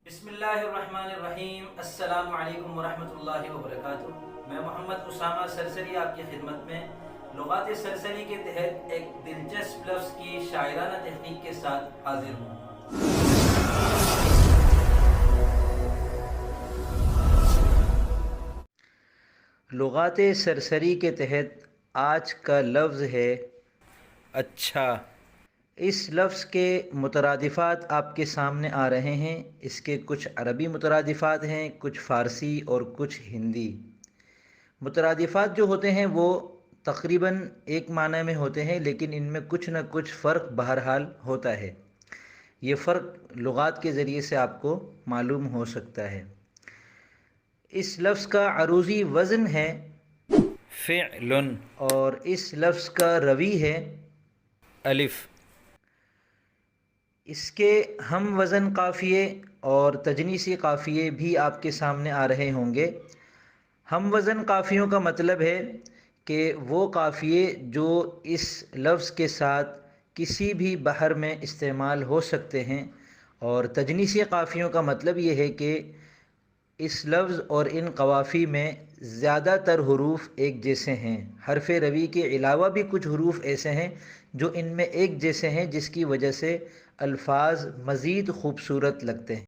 بسم اللہ الرحمن الرحیم۔ السلام علیکم ورحمۃ اللہ وبرکاتہ۔ میں محمد اسامہ سرسری آپ کی خدمت میں لغات سرسری کے تحت ایک دلچسپ لفظ کی شاعرانہ تحقیق کے ساتھ حاضر ہوں۔ لغات سرسری کے تحت آج کا لفظ ہے اچھا۔ اس لفظ کے مترادفات آپ کے سامنے آ رہے ہیں۔ اس کے کچھ عربی مترادفات ہیں، کچھ فارسی اور کچھ ہندی۔ مترادفات جو ہوتے ہیں وہ تقریباً ایک معنی میں ہوتے ہیں، لیکن ان میں کچھ نہ کچھ فرق بہرحال ہوتا ہے۔ یہ فرق لغات کے ذریعے سے آپ کو معلوم ہو سکتا ہے۔ اس لفظ کا عروضی وزن ہے فعل اور اس لفظ کا روی ہے الف۔ اس کے ہم وزن قافیے اور تجنیسی قافیے بھی آپ کے سامنے آ رہے ہوں گے۔ ہم وزن قافیوں کا مطلب ہے کہ وہ قافیے جو اس لفظ کے ساتھ کسی بھی بحر میں استعمال ہو سکتے ہیں، اور تجنیسی قافیوں کا مطلب یہ ہے کہ اس لفظ اور ان قوافی میں زیادہ تر حروف ایک جیسے ہیں۔ حرف روی کے علاوہ بھی کچھ حروف ایسے ہیں جو ان میں ایک جیسے ہیں، جس کی وجہ سے الفاظ مزید خوبصورت لگتے ہیں۔